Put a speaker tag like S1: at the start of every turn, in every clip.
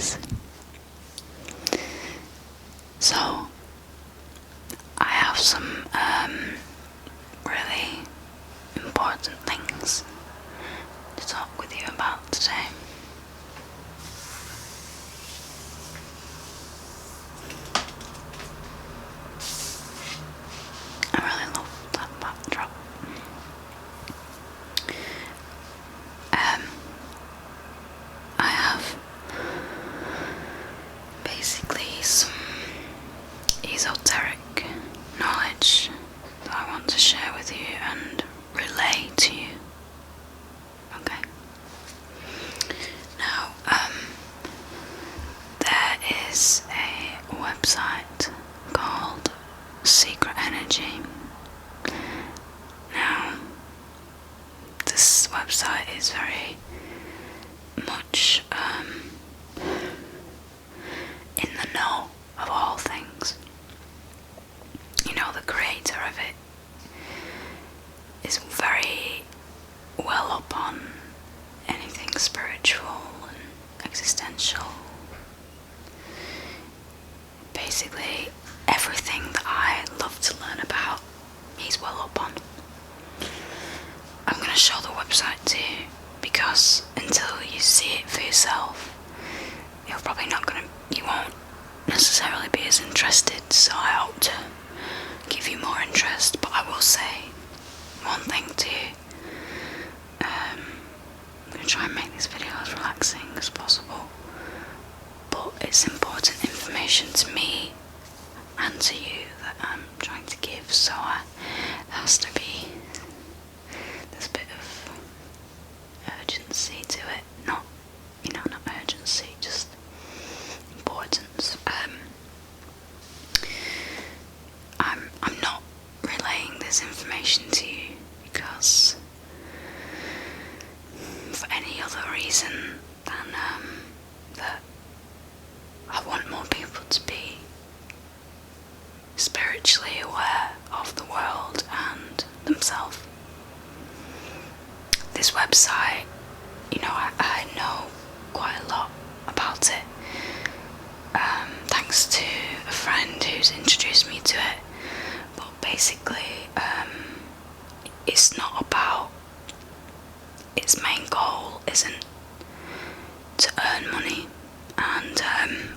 S1: is. So, I have some really important things to talk with you about today. I really love that backdrop. I have basically some esoteric knowledge that I want to share with you and relay to you. Okay. Now, there is a website called Secret Energy. Now, this website is very much in the know of all things. You know, the creator of it is very well up on anything spiritual and existential. Basically, everything that I love to learn about, he's well up on. I'm going to show the website to you, because until you see it for yourself, you won't necessarily be as interested, so I hope to give you more interest. But I will say one thing to you. I'm going to try and make this video as relaxing as possible, but it's important information to me and to you that I'm trying to give, so it has to be, there's a bit of urgency to it, not urgency, just importance. I'm not relaying this information to you because for any other reason than that I want more people to be spiritually aware of the world and themselves. This website, I know quite a lot about it, thanks to a friend who's introduced me to it. But basically, it's not about, its main goal isn't to earn money, and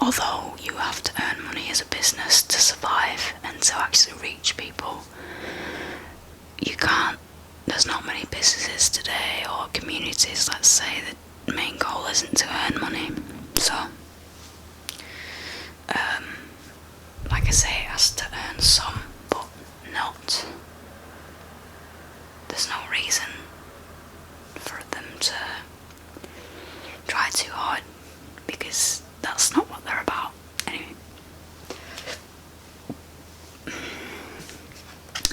S1: although you have to earn money as a business to survive and to actually reach people, you can't, there's not many businesses today or communities, let's say, the main goal isn't to earn money. So, like I say, it has to earn some, but not, there's no reason for them to try too hard, because that's not what they're about. Anyway,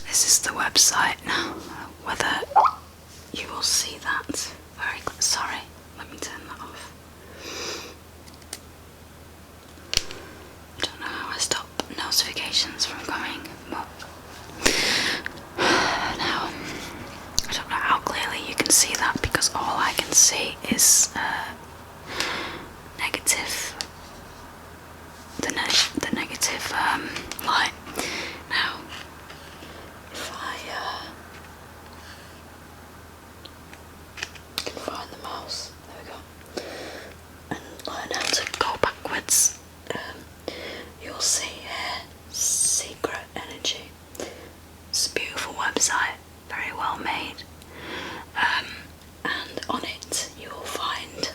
S1: this is the website now. Whether you will see that very clearly. Sorry, let me turn that off. I don't know how I stop notifications from coming, but now I don't know how clearly you can see that, because all I can see is negative, the negative light. Now, if I can find the mouse, there we go, and learn how to go backwards, you'll see here, Secret Energy. It's a beautiful website, very well made, and on it you will find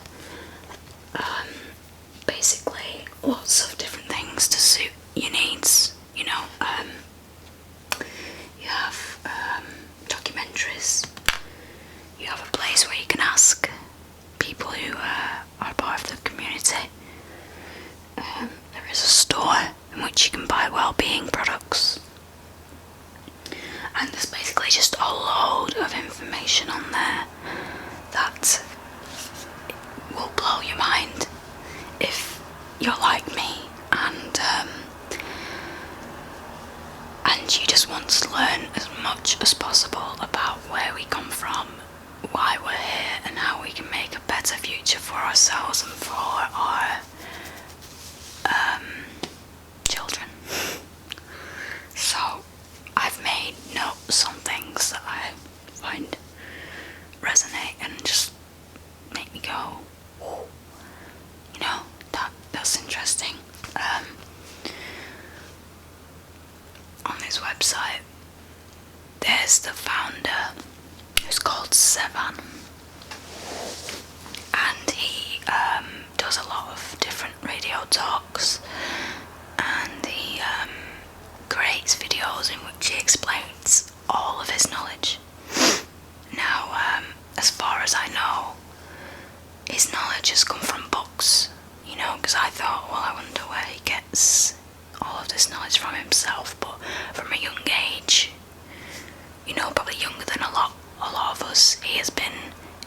S1: basically lots of different things to suit your needs. You have documentaries, you have a place where you can ask people who are part of the community. There is a store in which you can buy well-being products, and there's basically just a load of information on there that will blow your mind if you're like me and you just want to learn as much as possible about where we come from, why we're here, and how we can make a better future for ourselves and for our that's interesting. On this website, there's the founder, who's called Sevan, and he does a lot of different radio talks, and he creates videos in which he explains all of his knowledge. Now, as far as I know, his knowledge has come from books, you know, because I thought, well, I wonder where he gets all of this knowledge from himself, but from a young age, you know, probably younger than a lot of us, he has been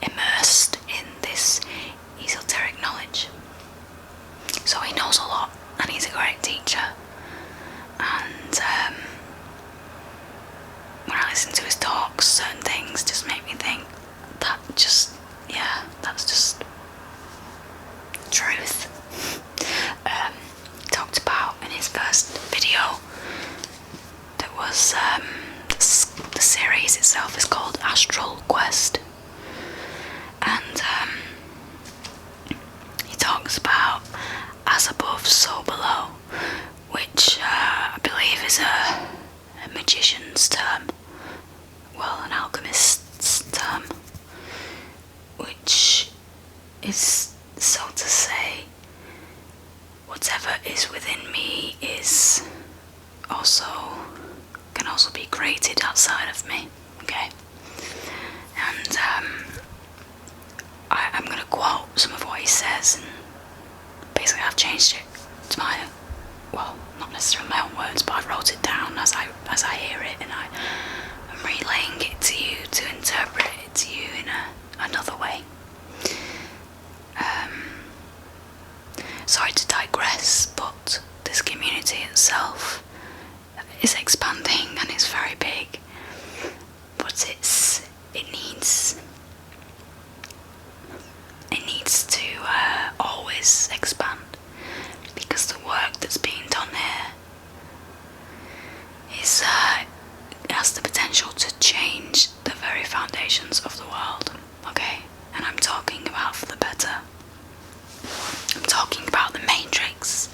S1: immersed in this esoteric knowledge. So he knows a lot, and he's a great teacher. And when I listen to his talks, certain things just make me think, that's just truth. He talked about in his first video, that was the series itself is called Astral Quest, and he talks about as above, so below, which I believe is a magician's term, well, an alchemist's term, which is, so to say, whatever is within me is can also be created outside of me, okay? And I'm going to quote some of what he says, and basically I've changed it to my, well, not necessarily my own words, but I wrote it down as I hear it, and I'm relaying it to you to interpret it to you in another way. Sorry to digress, but this community itself is expanding and is very big, but it needs to always expand, because the work that's being done here is it has the potential to change the very foundations of the world, okay? And I'm talking about for the better. I'm talking about the matrix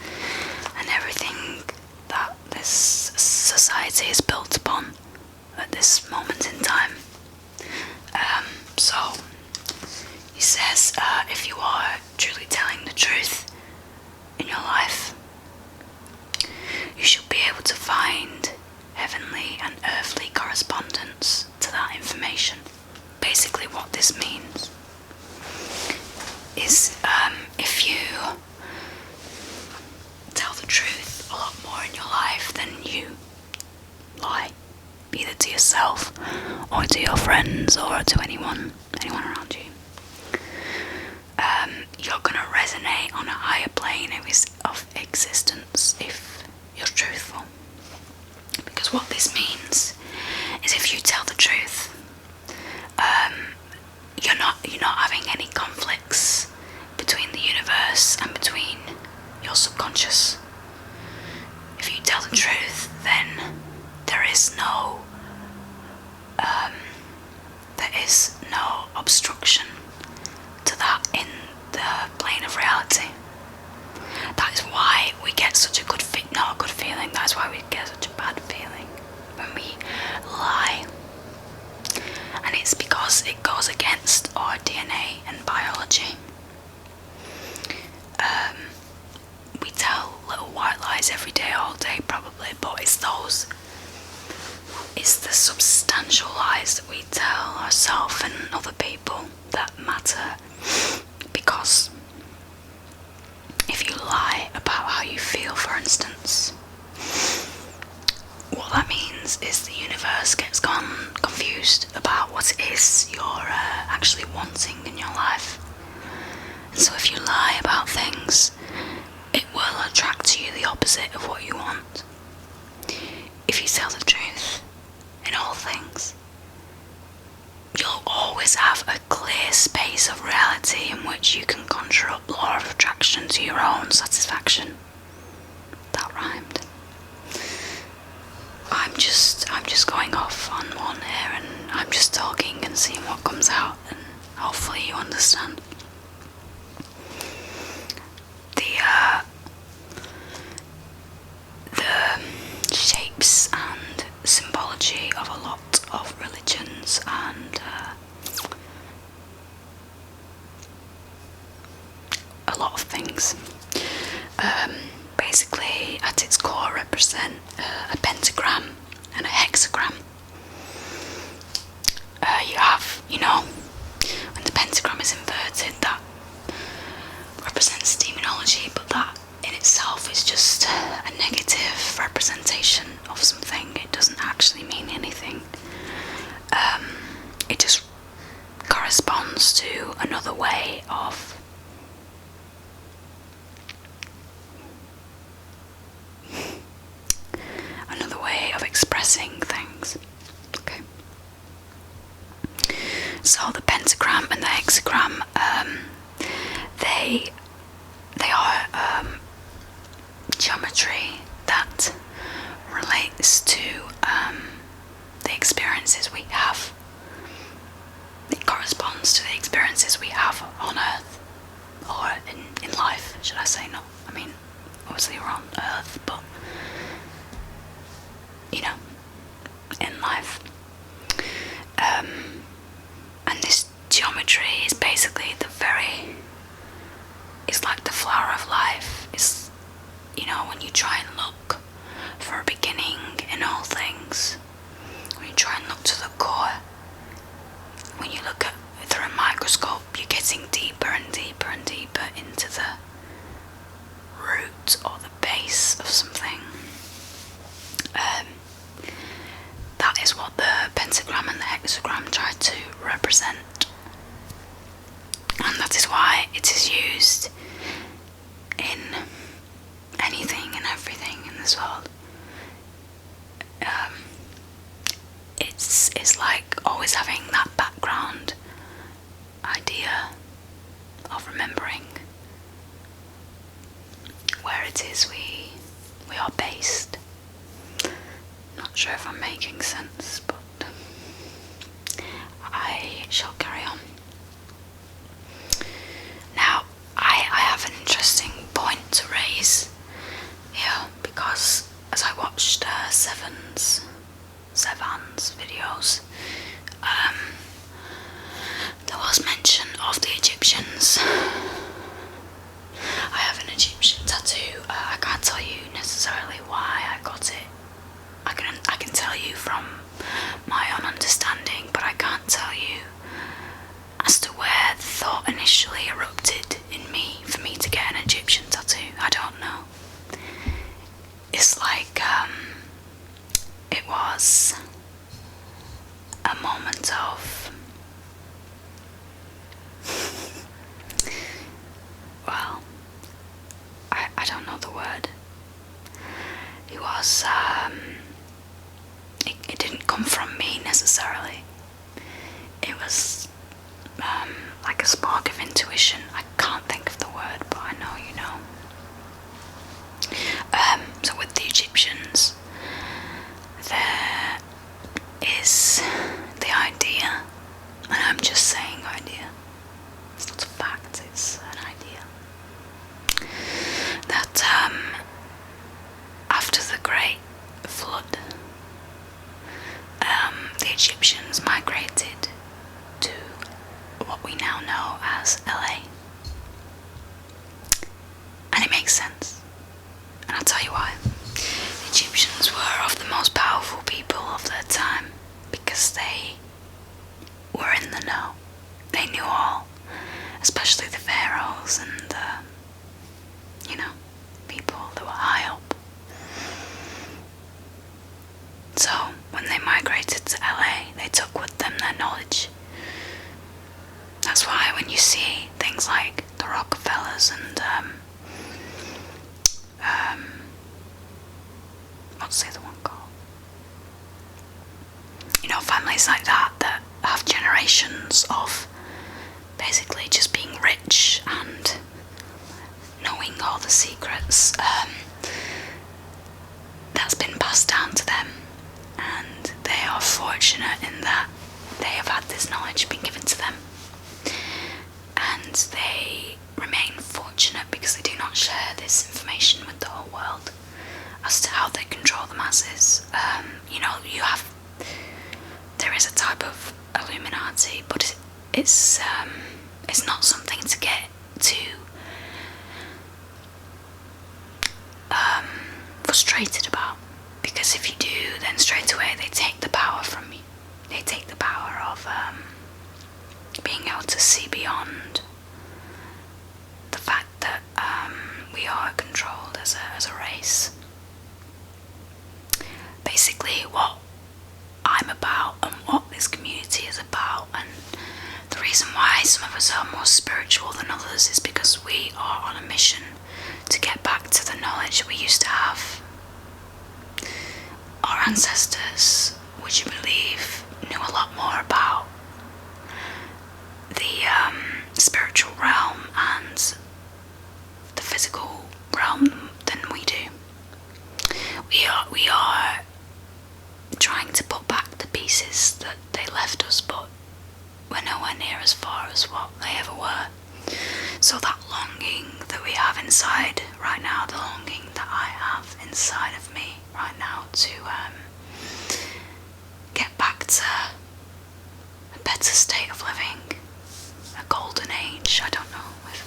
S1: and everything that this society is built upon at this moment in time. So he says, if you are truly telling the truth in your life, you should be able to find heavenly and earthly correspondence to that information. Basically what this means is if you tell the truth a lot more in your life than you lie, either to yourself or to your friends or to anyone around you, you're going to resonate on a higher plane of existence if you're truthful. Because what this means is if you tell the truth, you're not having any conflicts between the universe and between your subconscious. If you tell the truth, then there is no obstruction to that in the plane of reality. That is why we get such a not a good feeling, that's why we get such a bad feeling when we lie. And it's because it goes against our DNA and biology. We tell little white lies every day, all day probably, but it's the substantial lies that we tell ourselves and other people that matter. Because if you lie about how you feel, for instance, what that means is the universe gets confused about what it is you're actually wanting in your life. And so if you lie about things, it will attract to you the opposite of what you want. If you tell the truth in all things, you'll always have a clear space of reality in which you can conjure up law of attraction to your own satisfaction. That rhymed. I'm just going off on one here, and I'm just talking and seeing what comes out, and hopefully you understand. a lot of things. Basically, at its core, represent a pentagram and a hexagram. You have, when the pentagram is inverted, that represents demonology, but that in itself is just a negative representation of something. It doesn't actually mean anything. It just corresponds to another way of expressing things. Okay. So the pentagram and the hexagram, they are geometry that relates to the experiences we have. It corresponds to the experiences we have on Earth, or in life, should I say? Not, obviously we're on Earth, but in life. And this geometry is basically it's like the flower of life. It's, when you try and look for a beginning in all things, when you try and look to the core, when you look at through a microscope, you're getting deeper and deeper and deeper into the root or the base of something. That is what the pentagram and the hexagram try to represent, and that is why it is used in anything and everything in this world. It's like always having that background idea of remembering where it is we are based. Not sure if I'm making sense, but I shall carry on. Now, I have an interesting point to raise here, because as I watched Sevan's videos, there was mention of the Egyptians. I have an Egyptian tattoo. I can't tell you necessarily why I got it. I can tell you from my own understanding, but I can't tell you as to where the thought initially erupted in me for me to get an Egyptian tattoo. I don't know. It's like it was a moment of well, I don't know the word. It was it didn't come from me necessarily. It was like a spark of intuition. I can't think of the word, but I know you know. So with the Egyptians, there is the idea, and I'm just saying idea, it's not a fact, it's an idea, that after the Great Flood, the Egyptians migrated to what we now know as LA. And it makes sense. And I'll tell you why. The Egyptians were of the most powerful people of their time because they were in the know. They knew all, especially the pharaohs and people that were high up. So when they migrated to LA, they took with them their knowledge. That's why when you see things like the Rockefellers and what's the other one called? Families like that have generations of basically just being rich and knowing all the secrets. That's been passed down to them, and they are fortunate in that they have had this knowledge being given to them, and they remain fortunate because they do not share this information with the whole world as to how they control the masses. There is a type of Illuminati, but it's not something to get too frustrated about. Because if you do, then straight away they take the power from you. They take the power of being able to see beyond the fact that we are controlled as a race. Basically, what I'm about and what this community is about, and the reason why some of us are more spiritual than others, is because we are on a mission to get back to the knowledge we used to have. Our ancestors, would you believe, knew a lot more about the spiritual realm and the physical realm than we do. We are trying to put back the pieces that they left us, but we're nowhere near as far as what they ever were. So that longing that we have inside right now, the longing that I have inside of me right now to get back to a better state of living, a golden age, I don't know if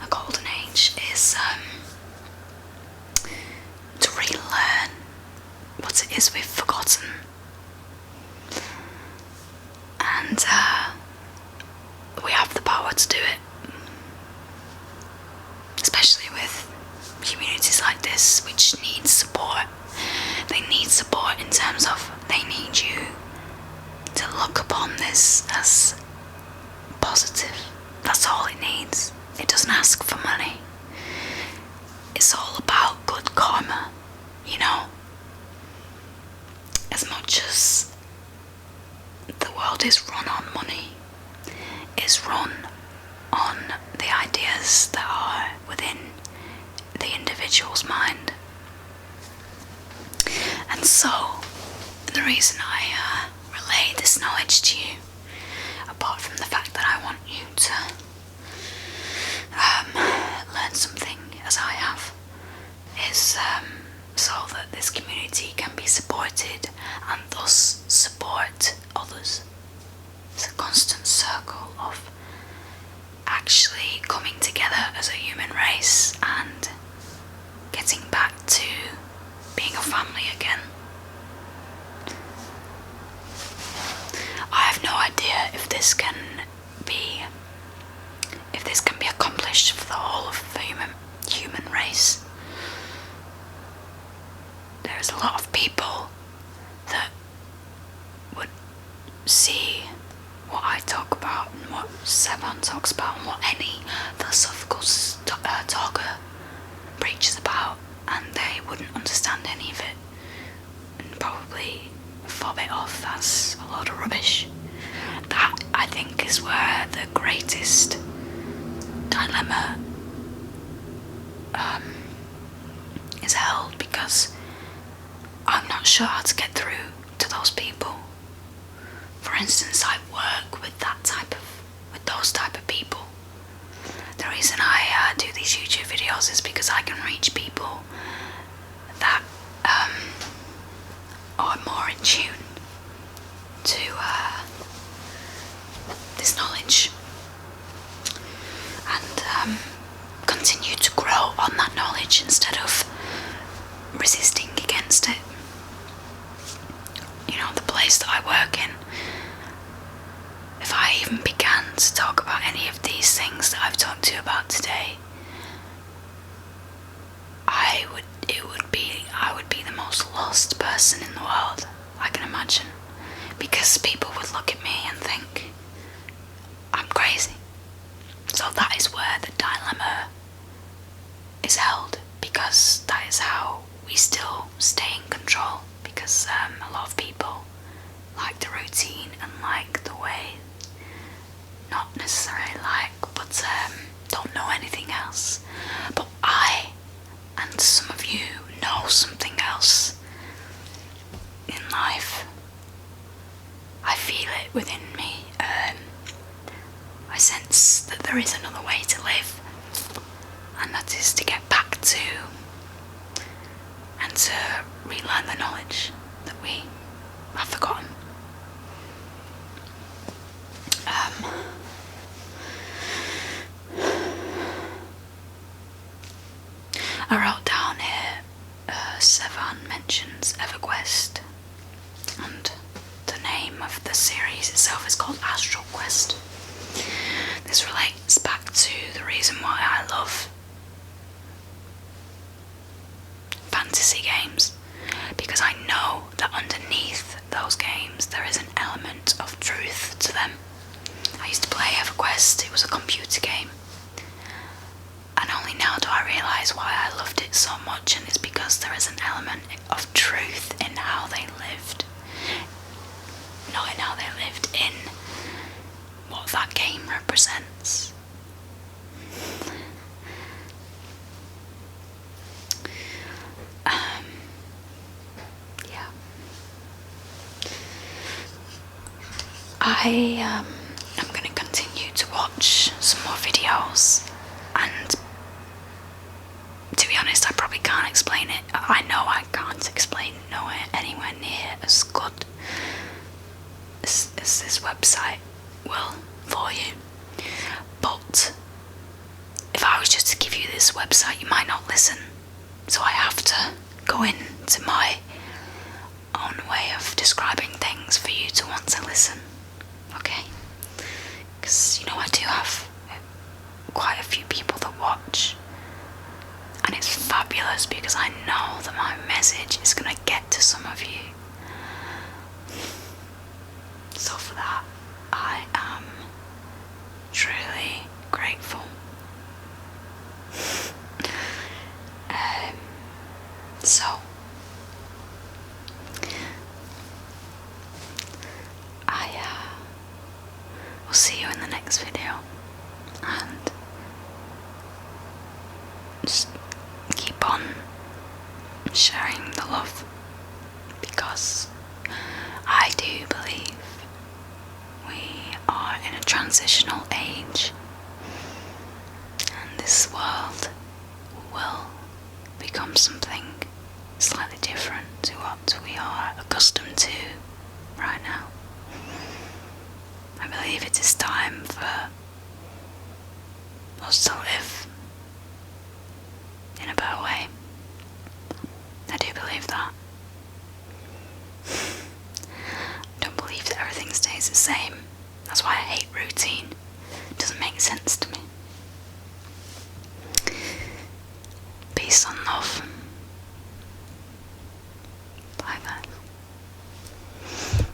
S1: a golden age is to relearn what it is we've forgotten, and we have the power to do it, especially with communities like this which need support. They need support in terms of they need you to look upon this as positive. That's all it needs. It doesn't ask for money. It's all about good karma, you know. As much as the world is run on money, it's run on the ideas that are within the individual's mind. And so, the reason I relay this knowledge to you, apart from the fact that I want you to learn something as I have, is so that this community can be supported and thus support others. It's a constant circle of actually coming together as a human race and getting back to being a family again. I have no idea if this can be accomplished for the whole of the human race. There's a lot of people that would see what I talk about and what Sevan talks about and what any philosophical talker preaches about, and they wouldn't understand any of it and probably fob it off as a load of rubbish. That, I think, is where the greatest dilemma is held, because I'm not sure how to get through to those people. For instance, I work with those type of people. The reason I do these YouTube videos is because I can reach people that are more in tune to this knowledge, and continue to grow on that knowledge instead of resisting against it. You know, the place that I work in, if I even began to talk about any of these things that I've talked to you about today, I would be the most lost person in the world, I can imagine, because people would look at me and think I'm crazy. So that is where the dilemma is held, because that is how we still stay in control, because a lot of people like the routine and like the way, not necessarily like, but don't know anything else. But I, and some of you, know something else in life. I feel it within me. I sense that there is another way to live, and that is to get back to and to relearn the knowledge that we have forgotten. I wrote down here itself is called Astral Quest. This relates back to the reason why I love fantasy games, because I know that underneath those games there is an element of truth to them. I used to play EverQuest, it was a computer game, and only now do I realise why I loved it so much, and it's because there is an element of truth in how they lived. Not in how they lived, in what that game represents. Yeah. I'm going to continue to watch some more videos, and to be honest, I probably can't explain it. I know I can't explain nowhere anywhere near as good as this website will for you. But if I was just to give you this website, you might not listen. So I have to go into my own way of describing things for you to want to listen. Okay? Because, I do have quite a few people that watch. And it's fabulous because I know that my message is going to get to some of you. So for that, I am truly grateful. So I will see you in the next video, and just keep on sharing the love, because I do believe we are in a transitional age, and this world will become something slightly different to what we are accustomed to right now. I believe it is time for us to live in a better way. I do believe that. I don't believe that everything stays the same. That's why I hate routine. It doesn't make sense to me. Peace and love.